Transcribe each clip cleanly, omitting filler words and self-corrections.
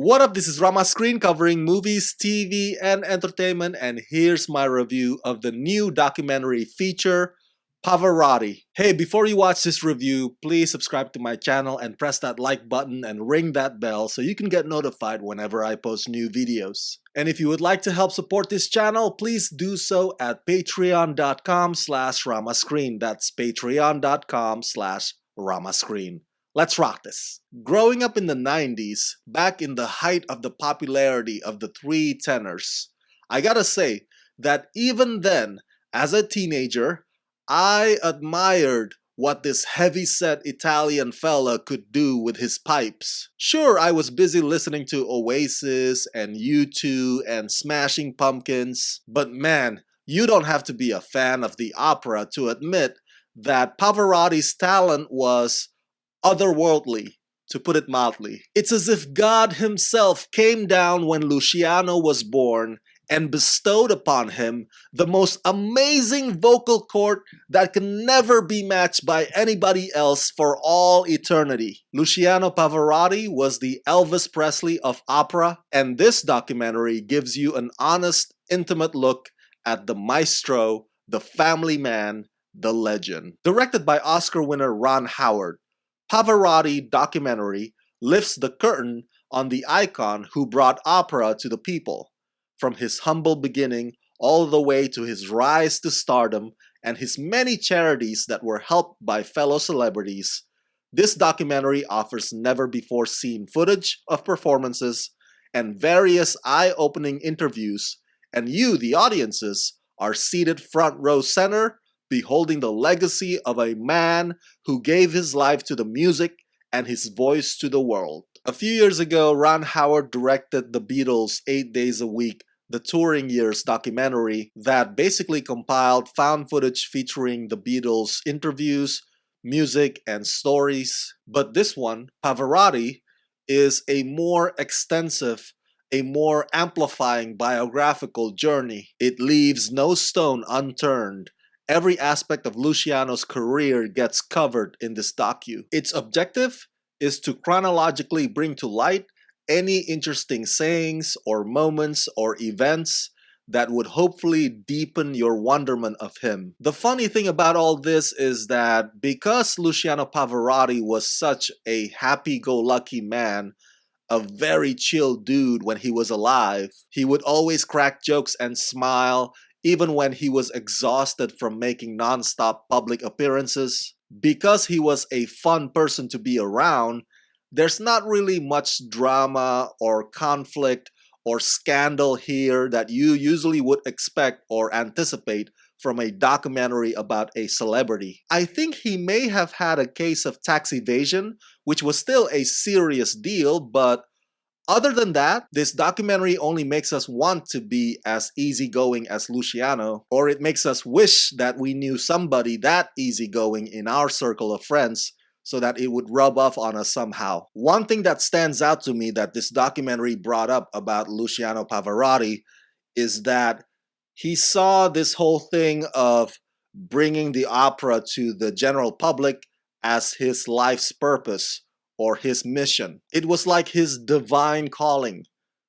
What up, this is Rama Screen covering movies, TV, and entertainment, and here's my review of the new documentary feature, Pavarotti. Hey, before you watch this review, please subscribe to my channel and press that like button and ring that bell so you can get notified whenever I post new videos. And if you would like to help support this channel, please do so at patreon.com/ramascreen. That's patreon.com/ramascreen. Let's rock this. Growing up in the 90s, back in the height of the popularity of the three tenors, I gotta say that even then, as a teenager, I admired what this heavy-set Italian fella could do with his pipes. Sure, I was busy listening to Oasis and U2 and Smashing Pumpkins, but man, you don't have to be a fan of the opera to admit that Pavarotti's talent was otherworldly, to put it mildly. It's as if God himself came down when Luciano was born and bestowed upon him the most amazing vocal cord that can never be matched by anybody else for all eternity. Luciano Pavarotti was the Elvis Presley of opera, and this documentary gives you an honest, intimate look at the maestro, the family man, the legend. Directed by Oscar winner Ron Howard, Pavarotti documentary lifts the curtain on the icon who brought opera to the people, from his humble beginning all the way to his rise to stardom and his many charities that were helped by fellow celebrities. This documentary offers never-before-seen footage of performances and various eye-opening interviews, and you, the audiences, are seated front row center, beholding the legacy of a man who gave his life to the music and his voice to the world. A few years ago, Ron Howard directed The Beatles' 8 Days a Week, the Touring Years documentary that basically compiled found footage featuring the Beatles' interviews, music, and stories. But this one, Pavarotti, is a more extensive, a more amplifying biographical journey. It leaves no stone unturned. Every aspect of Luciano's career gets covered in this docu. Its objective is to chronologically bring to light any interesting sayings or moments or events that would hopefully deepen your wonderment of him. The funny thing about all this is that because Luciano Pavarotti was such a happy-go-lucky man, a very chill dude when he was alive, he would always crack jokes and smile even when he was exhausted from making non-stop public appearances. Because he was a fun person to be around, there's not really much drama or conflict or scandal here that you usually would expect or anticipate from a documentary about a celebrity. I think he may have had a case of tax evasion, which was still a serious deal, but other than that, this documentary only makes us want to be as easygoing as Luciano, or it makes us wish that we knew somebody that easygoing in our circle of friends so that it would rub off on us somehow. One thing that stands out to me that this documentary brought up about Luciano Pavarotti is that he saw this whole thing of bringing the opera to the general public as his life's purpose, or his mission. It was like his divine calling.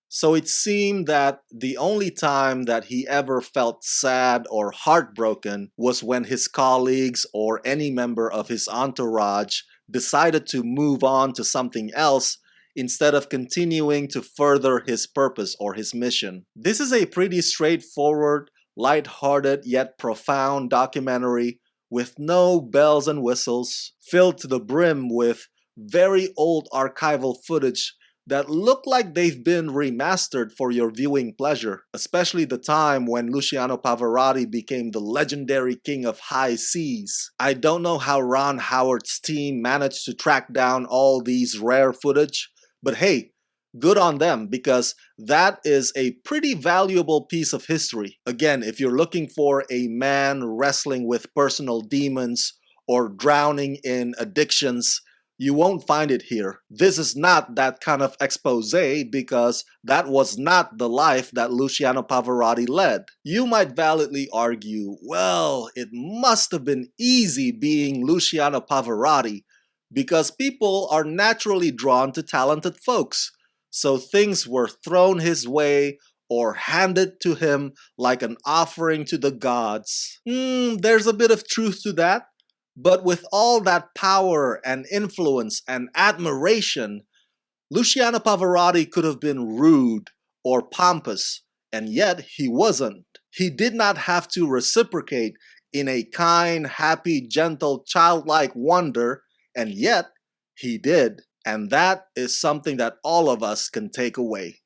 So it seemed that the only time that he ever felt sad or heartbroken was when his colleagues or any member of his entourage decided to move on to something else instead of continuing to further his purpose or his mission. This is a pretty straightforward, lighthearted yet profound documentary with no bells and whistles, filled to the brim with very old archival footage that look like they've been remastered for your viewing pleasure, especially the time when Luciano Pavarotti became the legendary king of high seas. I don't know how Ron Howard's team managed to track down all these rare footage, but hey, good on them, because that is a pretty valuable piece of history. Again, if you're looking for a man wrestling with personal demons or drowning in addictions, you won't find it here. This is not that kind of expose, because that was not the life that Luciano Pavarotti led. You might validly argue, well, it must have been easy being Luciano Pavarotti, because people are naturally drawn to talented folks. so things were thrown his way or handed to him like an offering to the gods. There's a bit of truth to that. But with all that power and influence and admiration, Luciano Pavarotti could have been rude or pompous, and yet he wasn't. He did not have to reciprocate in a kind, happy, gentle, childlike wonder, and yet he did. And that is something that all of us can take away.